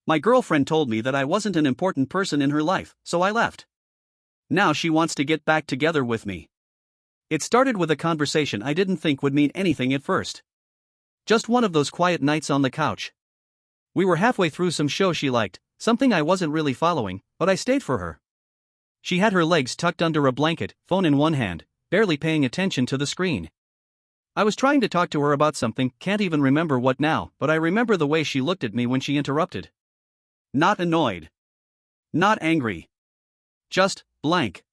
My girlfriend told me that I wasn't an important person in her life, so I left. Now she wants to get back together with me. It started with a conversation I didn't think would mean anything at first. Just one of those quiet nights on the couch. We were halfway through some show she liked, something I wasn't really following, but I stayed for her. She had her legs tucked under a blanket, phone in one hand, barely paying attention to the screen. I was trying to talk to her about something, can't even remember what now, but I remember the way she looked at me when she interrupted. Not annoyed. Not angry. Just blank.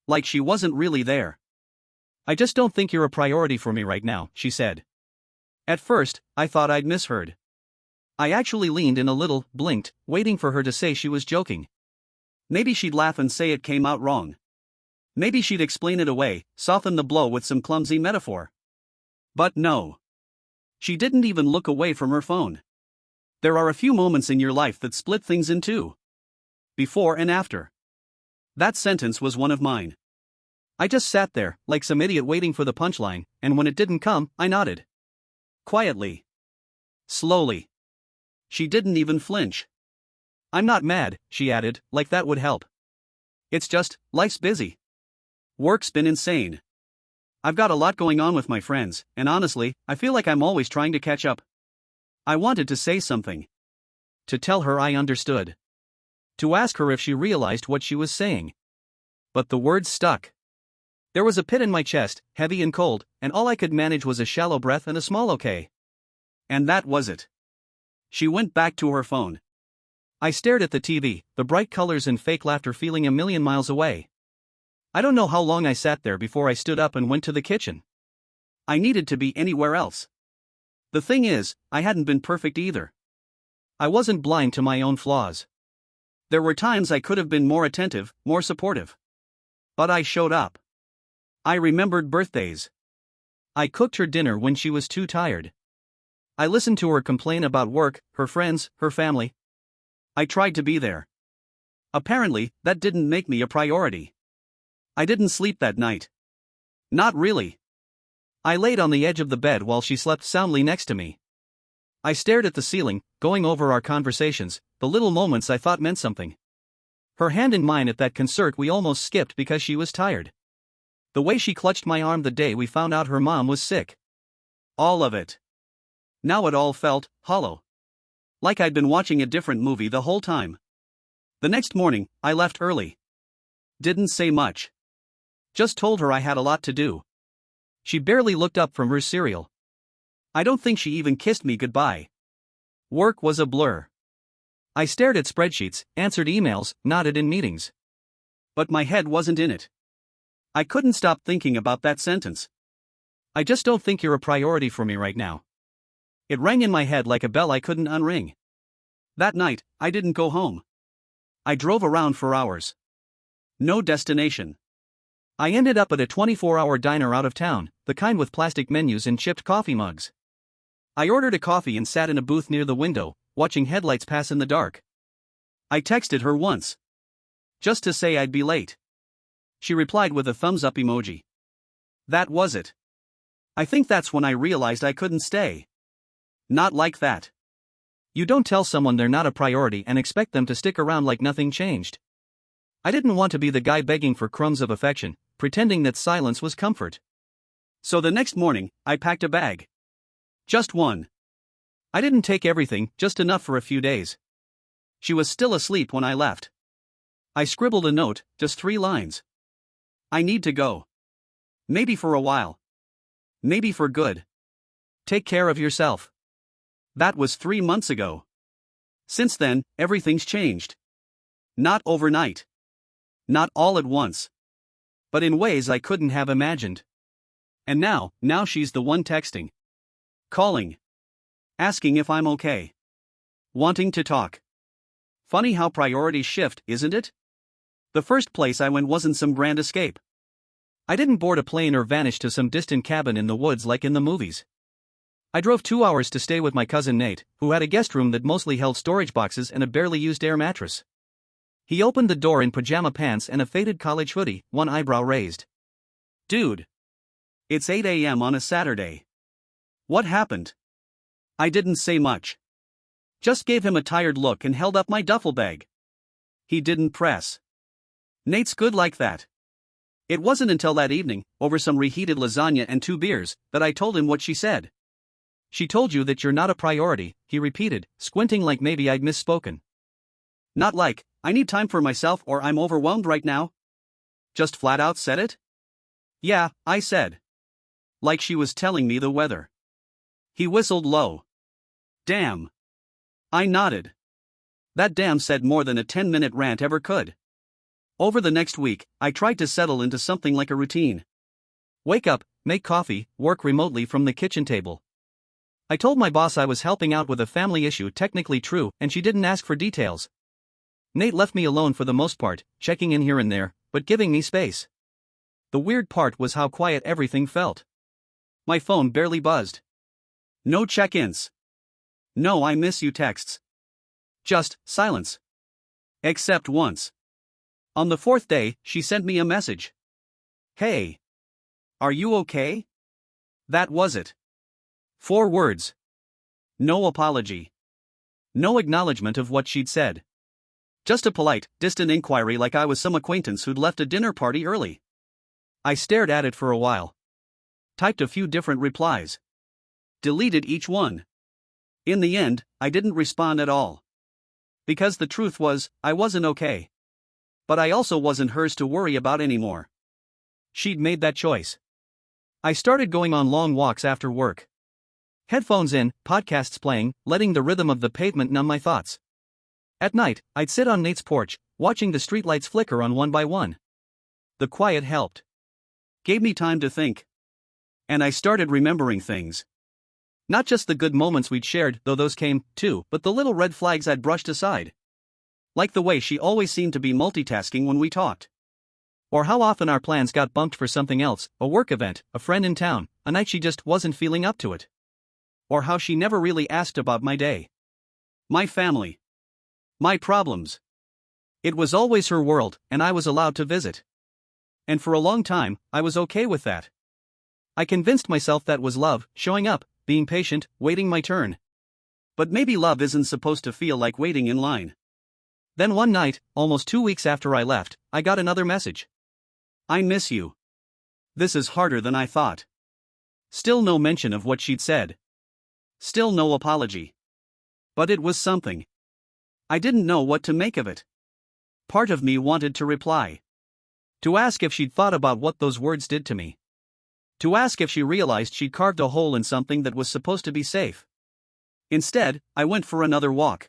Like she wasn't really there. I just don't think you're a priority for me right now, she said. At first, I thought I'd misheard. I actually leaned in a little, blinked, waiting for her to say she was joking. Maybe she'd laugh and say it came out wrong. Maybe she'd explain it away, soften the blow with some clumsy metaphor. But no. She didn't even look away from her phone. There are a few moments in your life that split things in two. Before and after. That sentence was one of mine. I just sat there, like some idiot waiting for the punchline, and when it didn't come, I nodded. Quietly. Slowly. She didn't even flinch. I'm not mad, she added, like that would help. It's just, life's busy. Work's been insane. I've got a lot going on with my friends, and honestly, I feel like I'm always trying to catch up. I wanted to say something. To tell her I understood. To ask her if she realized what she was saying. But the words stuck. There was a pit in my chest, heavy and cold, and all I could manage was a shallow breath and a small okay. And that was it. She went back to her phone. I stared at the TV, the bright colors and fake laughter feeling a million miles away. I don't know how long I sat there before I stood up and went to the kitchen. I needed to be anywhere else. The thing is, I hadn't been perfect either. I wasn't blind to my own flaws. There were times I could have been more attentive, more supportive. But I showed up. I remembered birthdays. I cooked her dinner when she was too tired. I listened to her complain about work, her friends, her family. I tried to be there. Apparently, that didn't make me a priority. I didn't sleep that night. Not really. I laid on the edge of the bed while she slept soundly next to me. I stared at the ceiling, going over our conversations, the little moments I thought meant something. Her hand in mine at that concert we almost skipped because she was tired. The way she clutched my arm the day we found out her mom was sick. All of it. Now it all felt hollow. Like I'd been watching a different movie the whole time. The next morning, I left early. Didn't say much. Just told her I had a lot to do. She barely looked up from her cereal. I don't think she even kissed me goodbye. Work was a blur. I stared at spreadsheets, answered emails, nodded in meetings. But my head wasn't in it. I couldn't stop thinking about that sentence. I just don't think you're a priority for me right now. It rang in my head like a bell I couldn't unring. That night, I didn't go home. I drove around for hours. No destination. I ended up at a 24-hour diner out of town, the kind with plastic menus and chipped coffee mugs. I ordered a coffee and sat in a booth near the window, watching headlights pass in the dark. I texted her once. Just to say I'd be late. She replied with a thumbs-up emoji. That was it. I think that's when I realized I couldn't stay. Not like that. You don't tell someone they're not a priority and expect them to stick around like nothing changed. I didn't want to be the guy begging for crumbs of affection, pretending that silence was comfort. So the next morning, I packed a bag. Just one. I didn't take everything, just enough for a few days. She was still asleep when I left. I scribbled a note, just 3 lines. I need to go. Maybe for a while. Maybe for good. Take care of yourself. That was 3 months ago. Since then, everything's changed. Not overnight. Not all at once. But in ways I couldn't have imagined. And now she's the one texting. Calling. Asking if I'm okay. Wanting to talk. Funny how priorities shift, isn't it? The first place I went wasn't some grand escape. I didn't board a plane or vanish to some distant cabin in the woods like in the movies. I drove 2 hours to stay with my cousin Nate, who had a guest room that mostly held storage boxes and a barely used air mattress. He opened the door in pajama pants and a faded college hoodie, one eyebrow raised. Dude. It's 8 a.m. on a Saturday. What happened? I didn't say much. Just gave him a tired look and held up my duffel bag. He didn't press. Nate's good like that. It wasn't until that evening, over some reheated lasagna and 2 beers, that I told him what she said. She told you that you're not a priority, he repeated, squinting like maybe I'd misspoken. Not like, I need time for myself or I'm overwhelmed right now. Just flat out said it? Yeah, I said. Like she was telling me the weather. He whistled low. Damn. I nodded. That damn said more than a 10-minute rant ever could. Over the next week, I tried to settle into something like a routine. Wake up, make coffee, work remotely from the kitchen table. I told my boss I was helping out with a family issue, technically true, and she didn't ask for details. Nate left me alone for the most part, checking in here and there, but giving me space. The weird part was how quiet everything felt. My phone barely buzzed. No check-ins. No I miss you texts. Just silence. Except once. On the 4th day, she sent me a message. Hey. Are you okay? That was it. 4 words. No apology. No acknowledgement of what she'd said. Just a polite, distant inquiry like I was some acquaintance who'd left a dinner party early. I stared at it for a while. Typed a few different replies. Deleted each one. In the end, I didn't respond at all. Because the truth was, I wasn't okay. But I also wasn't hers to worry about anymore. She'd made that choice. I started going on long walks after work. Headphones in, podcasts playing, letting the rhythm of the pavement numb my thoughts. At night, I'd sit on Nate's porch, watching the streetlights flicker on one by one. The quiet helped. Gave me time to think. And I started remembering things. Not just the good moments we'd shared, though those came, too, but the little red flags I'd brushed aside. Like the way she always seemed to be multitasking when we talked. Or how often our plans got bumped for something else, a work event, a friend in town, a night she just wasn't feeling up to it. Or how she never really asked about my day. My family. My problems. It was always her world, and I was allowed to visit. And for a long time, I was okay with that. I convinced myself that was love, showing up, being patient, waiting my turn. But maybe love isn't supposed to feel like waiting in line. Then one night, almost 2 weeks after I left, I got another message. I miss you. This is harder than I thought. Still no mention of what she'd said. Still no apology. But it was something. I didn't know what to make of it. Part of me wanted to reply. To ask if she'd thought about what those words did to me. To ask if she realized she'd carved a hole in something that was supposed to be safe. Instead, I went for another walk.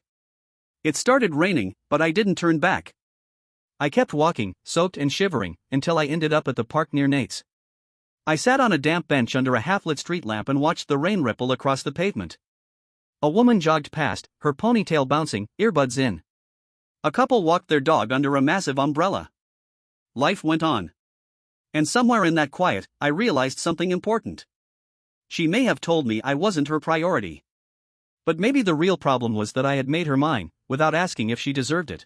It started raining, but I didn't turn back. I kept walking, soaked and shivering, until I ended up at the park near Nate's. I sat on a damp bench under a half-lit street lamp and watched the rain ripple across the pavement. A woman jogged past, her ponytail bouncing, earbuds in. A couple walked their dog under a massive umbrella. Life went on. And somewhere in that quiet, I realized something important. She may have told me I wasn't her priority. But maybe the real problem was that I had made her mine, without asking if she deserved it.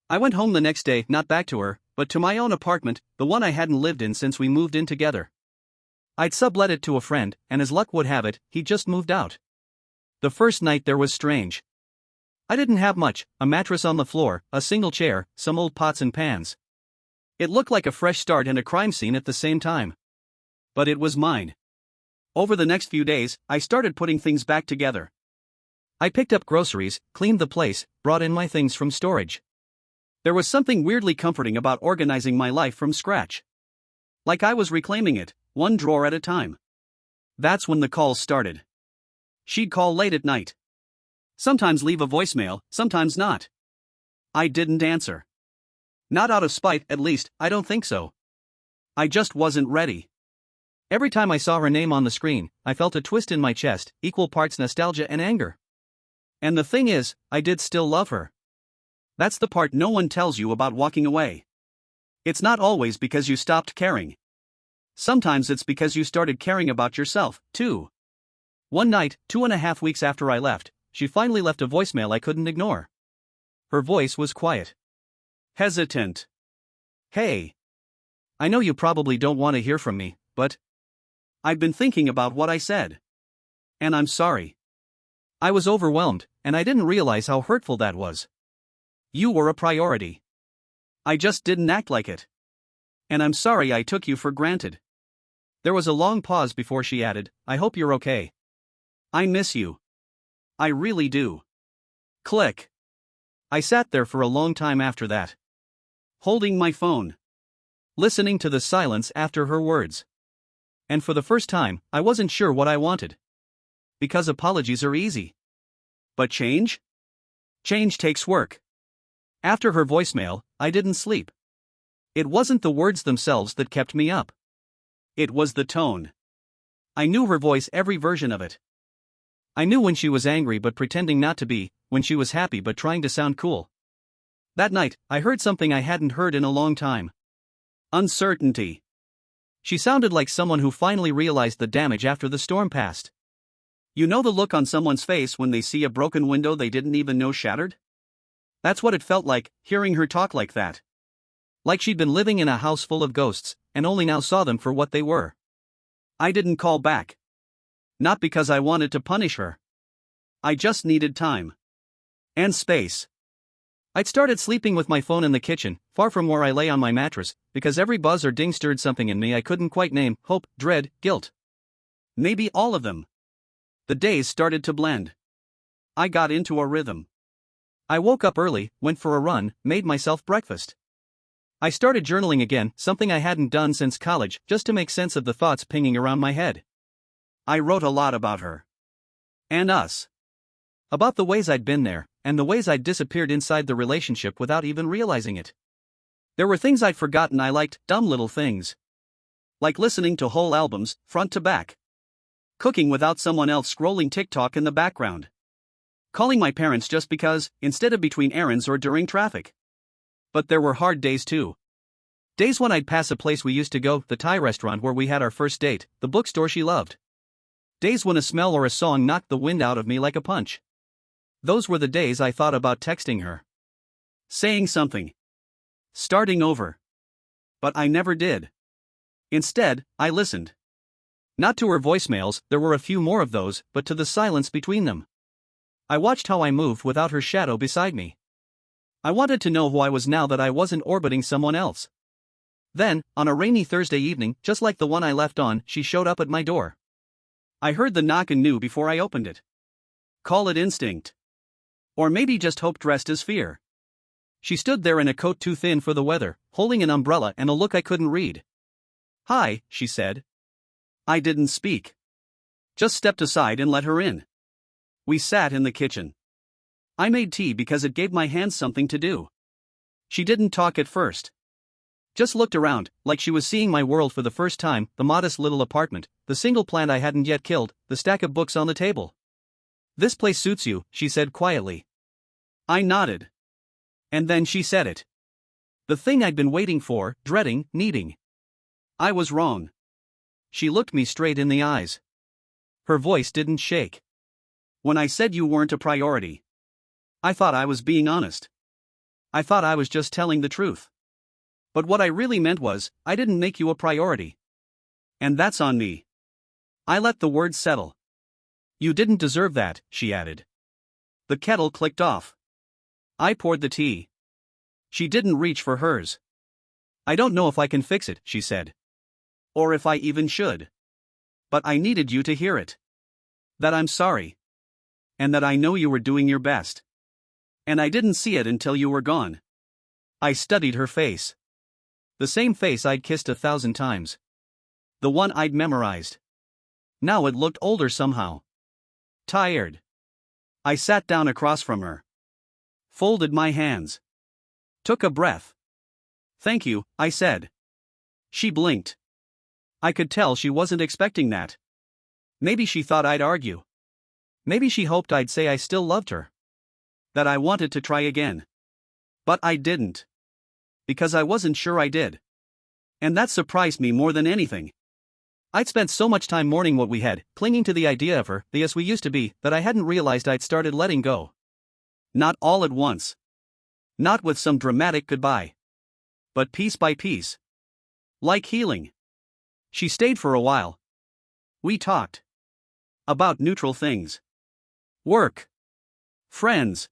I went home the next day, not back to her, but to my own apartment, the one I hadn't lived in since we moved in together. I'd sublet it to a friend, and as luck would have it, he'd just moved out. The first night there was strange. I didn't have much, a mattress on the floor, a single chair, some old pots and pans. It looked like a fresh start and a crime scene at the same time. But it was mine. Over the next few days, I started putting things back together. I picked up groceries, cleaned the place, brought in my things from storage. There was something weirdly comforting about organizing my life from scratch. Like I was reclaiming it, one drawer at a time. That's when the calls started. She'd call late at night. Sometimes leave a voicemail, sometimes not. I didn't answer. Not out of spite, at least, I don't think so. I just wasn't ready. Every time I saw her name on the screen, I felt a twist in my chest, equal parts nostalgia and anger. And the thing is, I did still love her. That's the part no one tells you about walking away. It's not always because you stopped caring. Sometimes it's because you started caring about yourself, too. One night, 2.5 weeks after I left, she finally left a voicemail I couldn't ignore. Her voice was quiet. Hesitant. Hey. I know you probably don't want to hear from me, but I've been thinking about what I said. And I'm sorry. I was overwhelmed, and I didn't realize how hurtful that was. You were a priority. I just didn't act like it. And I'm sorry I took you for granted. There was a long pause before she added, I hope you're okay. I miss you. I really do. Click. I sat there for a long time after that, holding my phone, listening to the silence after her words. And for the first time, I wasn't sure what I wanted. Because apologies are easy. But change? Change takes work. After her voicemail, I didn't sleep. It wasn't the words themselves that kept me up. It was the tone. I knew her voice, every version of it. I knew when she was angry but pretending not to be, when she was happy but trying to sound cool. That night, I heard something I hadn't heard in a long time. Uncertainty. She sounded like someone who finally realized the damage after the storm passed. You know the look on someone's face when they see a broken window they didn't even know shattered? That's what it felt like, hearing her talk like that. Like she'd been living in a house full of ghosts, and only now saw them for what they were. I didn't call back. Not because I wanted to punish her. I just needed time. And space. I'd started sleeping with my phone in the kitchen, far from where I lay on my mattress, because every buzz or ding stirred something in me I couldn't quite name: hope, dread, guilt. Maybe all of them. The days started to blend. I got into a rhythm. I woke up early, went for a run, made myself breakfast. I started journaling again, something I hadn't done since college, just to make sense of the thoughts pinging around my head. I wrote a lot about her. And us. About the ways I'd been there, and the ways I'd disappeared inside the relationship without even realizing it. There were things I'd forgotten I liked, dumb little things. Like listening to whole albums, front to back. Cooking without someone else scrolling TikTok in the background. Calling my parents just because, instead of between errands or during traffic. But there were hard days too. Days when I'd pass a place we used to go, the Thai restaurant where we had our first date, the bookstore she loved. Days when a smell or a song knocked the wind out of me like a punch. Those were the days I thought about texting her. Saying something. Starting over. But I never did. Instead, I listened. Not to her voicemails, there were a few more of those, but to the silence between them. I watched how I moved without her shadow beside me. I wanted to know who I was now that I wasn't orbiting someone else. Then, on a rainy Thursday evening, just like the one I left on, she showed up at my door. I heard the knock and knew before I opened it. Call it instinct. Or maybe just hope dressed as fear. She stood there in a coat too thin for the weather, holding an umbrella and a look I couldn't read. Hi, she said. I didn't speak. Just stepped aside and let her in. We sat in the kitchen. I made tea because it gave my hands something to do. She didn't talk at first. Just looked around, like she was seeing my world for the first time, the modest little apartment, the single plant I hadn't yet killed, the stack of books on the table. This place suits you, she said quietly. I nodded. And then she said it. The thing I'd been waiting for, dreading, needing. I was wrong. She looked me straight in the eyes. Her voice didn't shake. When I said you weren't a priority, I thought I was being honest. I thought I was just telling the truth. But what I really meant was, I didn't make you a priority. And that's on me. I let the words settle. You didn't deserve that, she added. The kettle clicked off. I poured the tea. She didn't reach for hers. I don't know if I can fix it, she said. Or if I even should. But I needed you to hear it. That I'm sorry. And that I know you were doing your best. And I didn't see it until you were gone. I studied her face. The same face I'd kissed 1,000 times. The one I'd memorized. Now it looked older somehow. Tired. I sat down across from her. Folded my hands. Took a breath. Thank you, I said. She blinked. I could tell she wasn't expecting that. Maybe she thought I'd argue. Maybe she hoped I'd say I still loved her. That I wanted to try again. But I didn't. Because I wasn't sure I did. And that surprised me more than anything. I'd spent so much time mourning what we had, clinging to the idea of her, the us we used to be, that I hadn't realized I'd started letting go. Not all at once. Not with some dramatic goodbye. But piece by piece. Like healing. She stayed for a while. We talked. About neutral things. Work. Friends.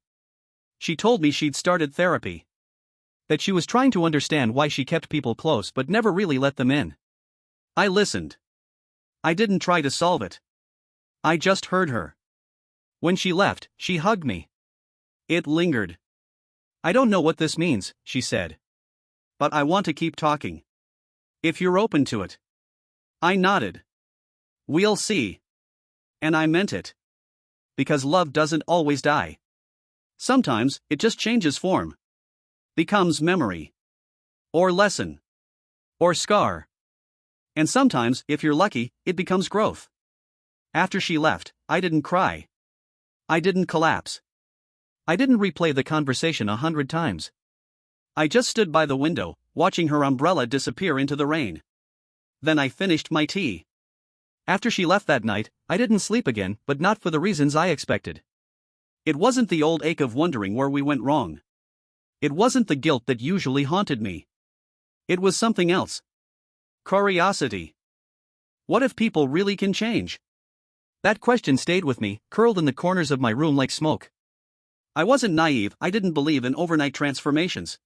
She told me she'd started therapy. That she was trying to understand why she kept people close but never really let them in. I listened. I didn't try to solve it. I just heard her. When she left, she hugged me. It lingered. I don't know what this means, she said. But I want to keep talking. If you're open to it. I nodded. We'll see. And I meant it. Because love doesn't always die. Sometimes, it just changes form. Becomes memory. Or lesson. Or scar. And sometimes, if you're lucky, it becomes growth. After she left, I didn't cry. I didn't collapse. I didn't replay the conversation 100 times. I just stood by the window, watching her umbrella disappear into the rain. Then I finished my tea. After she left that night, I didn't sleep again, but not for the reasons I expected. It wasn't the old ache of wondering where we went wrong. It wasn't the guilt that usually haunted me. It was something else. Curiosity. What if people really can change? That question stayed with me, curled in the corners of my room like smoke. I wasn't naive, I didn't believe in overnight transformations.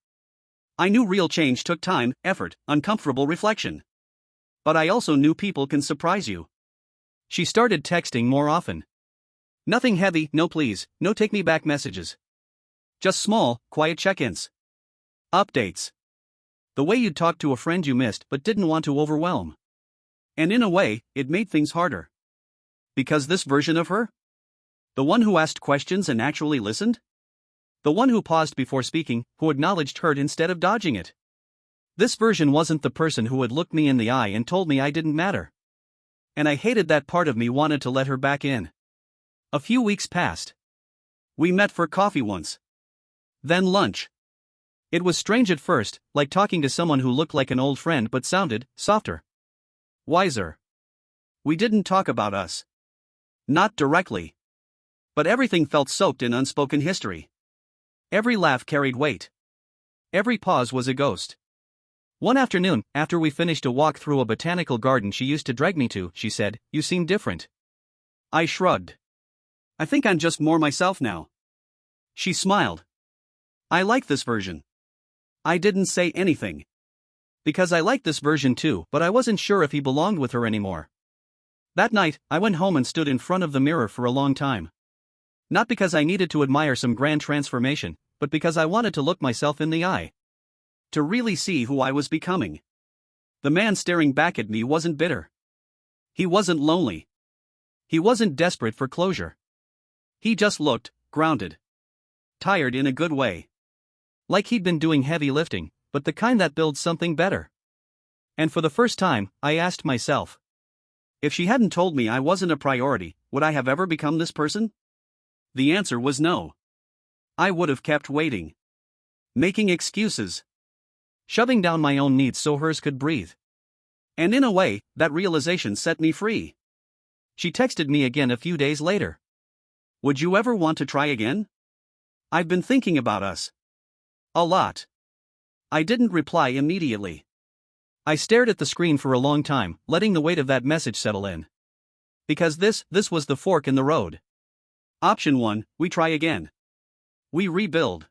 I knew real change took time, effort, uncomfortable reflection. But I also knew people can surprise you. She started texting more often. Nothing heavy, no please, no take me back messages. Just small, quiet check-ins. Updates. The way you'd talk to a friend you missed but didn't want to overwhelm. And in a way, it made things harder. Because this version of her? The one who asked questions and actually listened? The one who paused before speaking, who acknowledged hurt instead of dodging it. This version wasn't the person who had looked me in the eye and told me I didn't matter. And I hated that part of me wanted to let her back in. A few weeks passed. We met for coffee once. Then lunch. It was strange at first, like talking to someone who looked like an old friend but sounded softer. Wiser. We didn't talk about us. Not directly. But everything felt soaked in unspoken history. Every laugh carried weight. Every pause was a ghost. One afternoon, after we finished a walk through a botanical garden she used to drag me to, she said, "You seem different." I shrugged. "I think I'm just more myself now." She smiled. "I like this version." I didn't say anything. Because I liked this version too, but I wasn't sure if he belonged with her anymore. That night, I went home and stood in front of the mirror for a long time. Not because I needed to admire some grand transformation, but because I wanted to look myself in the eye. To really see who I was becoming. The man staring back at me wasn't bitter. He wasn't lonely. He wasn't desperate for closure. He just looked grounded. Tired in a good way. Like he'd been doing heavy lifting, but the kind that builds something better. And for the first time, I asked myself, if she hadn't told me I wasn't a priority, would I have ever become this person? The answer was no. I would have kept waiting. Making excuses. Shoving down my own needs so hers could breathe. And in a way, that realization set me free. She texted me again a few days later. "Would you ever want to try again? I've been thinking about us. A lot." I didn't reply immediately. I stared at the screen for a long time, letting the weight of that message settle in. Because this was the fork in the road. Option 1, we try again. We rebuild.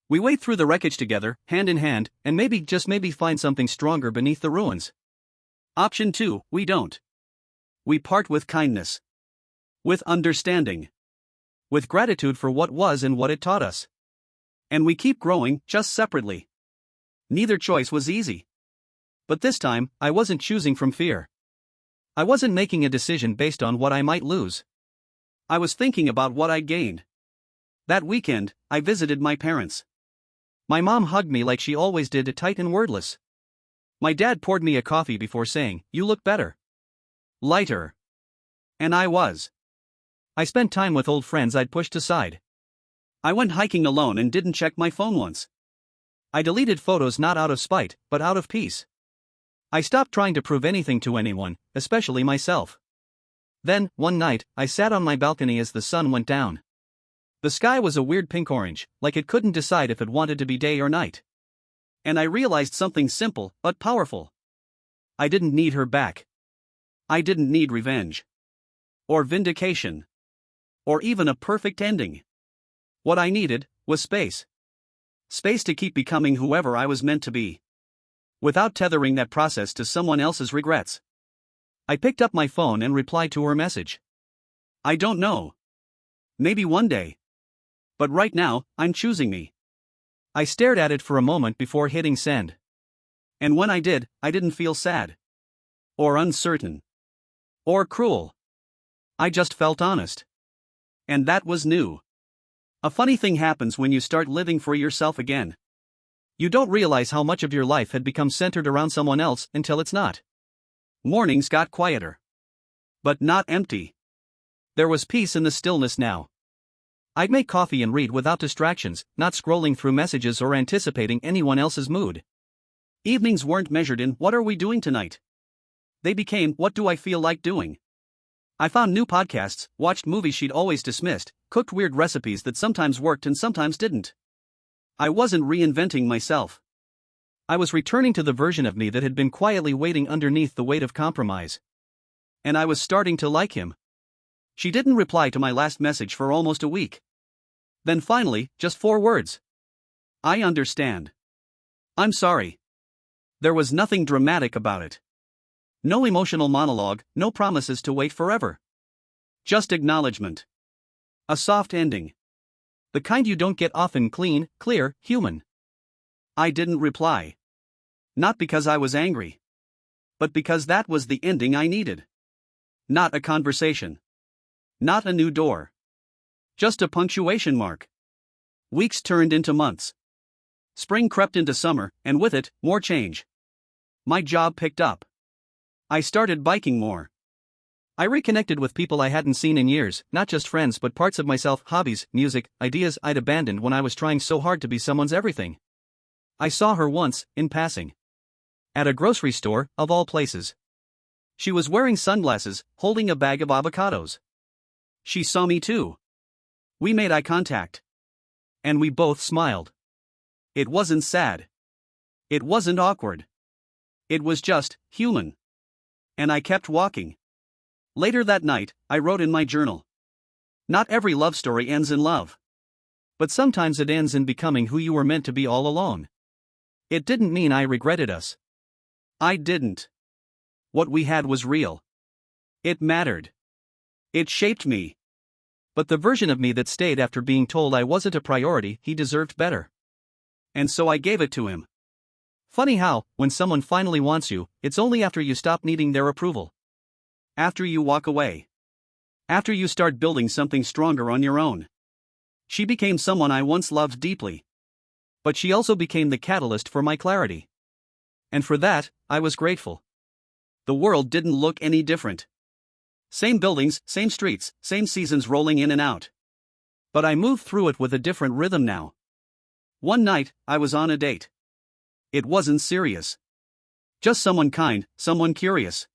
We wade through the wreckage together, hand in hand, and maybe, just maybe, find something stronger beneath the ruins. Option 2, we don't. We part with kindness. With understanding. With gratitude for what was and what it taught us. And we keep growing, just separately. Neither choice was easy. But this time, I wasn't choosing from fear. I wasn't making a decision based on what I might lose. I was thinking about what I'd gained. That weekend, I visited my parents. My mom hugged me like she always did, tight and wordless. My dad poured me a coffee before saying, "You look better. Lighter." And I was. I spent time with old friends I'd pushed aside. I went hiking alone and didn't check my phone once. I deleted photos not out of spite, but out of peace. I stopped trying to prove anything to anyone, especially myself. Then, one night, I sat on my balcony as the sun went down. The sky was a weird pink-orange, like it couldn't decide if it wanted to be day or night. And I realized something simple, but powerful. I didn't need her back. I didn't need revenge. Or vindication. or even a perfect ending. What I needed was space. Space to keep becoming whoever I was meant to be, without tethering that process to someone else's regrets. I picked up my phone and replied to her message. I don't know. Maybe one day. But right now, I'm choosing me. I stared at it for a moment before hitting send. And when I did, I didn't feel sad. Or uncertain. Or cruel. I just felt honest. And that was new. A funny thing happens when you start living for yourself again. You don't realize how much of your life had become centered around someone else until it's not. Mornings got quieter. But not empty. There was peace in the stillness now. I'd make coffee and read without distractions, not scrolling through messages or anticipating anyone else's mood. Evenings weren't measured in "what are we doing tonight?" They became "what do I feel like doing?" I found new podcasts, watched movies she'd always dismissed, cooked weird recipes that sometimes worked and sometimes didn't. I wasn't reinventing myself. I was returning to the version of me that had been quietly waiting underneath the weight of compromise. And I was starting to like him. She didn't reply to my last message for almost a week. Then finally, just 4 words. I understand. I'm sorry. There was nothing dramatic about it. No emotional monologue, no promises to wait forever. Just acknowledgement. A soft ending. The kind you don't get often: clean, clear, human. I didn't reply. Not because I was angry. But because that was the ending I needed. Not a conversation. Not a new door. Just a punctuation mark. Weeks turned into months. Spring crept into summer, and with it, more change. My job picked up. I started biking more. I reconnected with people I hadn't seen in years, not just friends but parts of myself, hobbies, music, ideas I'd abandoned when I was trying so hard to be someone's everything. I saw her once, in passing. At a grocery store, of all places. She was wearing sunglasses, holding a bag of avocados. She saw me too. We made eye contact. And we both smiled. It wasn't sad. It wasn't awkward. It was just human. And I kept walking. Later that night, I wrote in my journal. Not every love story ends in love. But sometimes it ends in becoming who you were meant to be all along. It didn't mean I regretted us. I didn't. What we had was real. It mattered. It shaped me. But the version of me that stayed after being told I wasn't a priority, he deserved better. And so I gave it to him. Funny how, when someone finally wants you, it's only after you stop needing their approval. After you walk away. After you start building something stronger on your own. She became someone I once loved deeply. But she also became the catalyst for my clarity. And for that, I was grateful. The world didn't look any different. Same buildings, same streets, same seasons rolling in and out. But I moved through it with a different rhythm now. One night, I was on a date. It wasn't serious. Just someone kind, someone curious.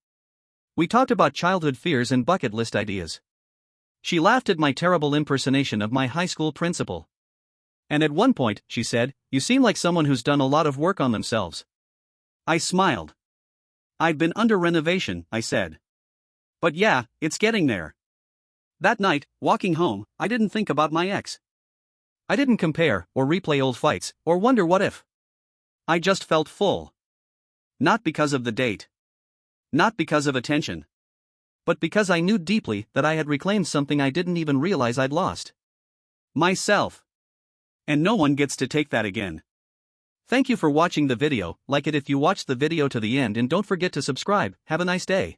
We talked about childhood fears and bucket list ideas. She laughed at my terrible impersonation of my high school principal. And at one point, she said, "You seem like someone who's done a lot of work on themselves." I smiled. "I've been under renovation," I said. "But yeah, it's getting there." That night, walking home, I didn't think about my ex. I didn't compare, or replay old fights, or wonder what if. I just felt full. Not because of the date. Not because of attention. But because I knew deeply that I had reclaimed something I didn't even realize I'd lost. Myself. And no one gets to take that again. Thank you for watching the video. Like it if you watched the video to the end, and don't forget to subscribe. Have a nice day.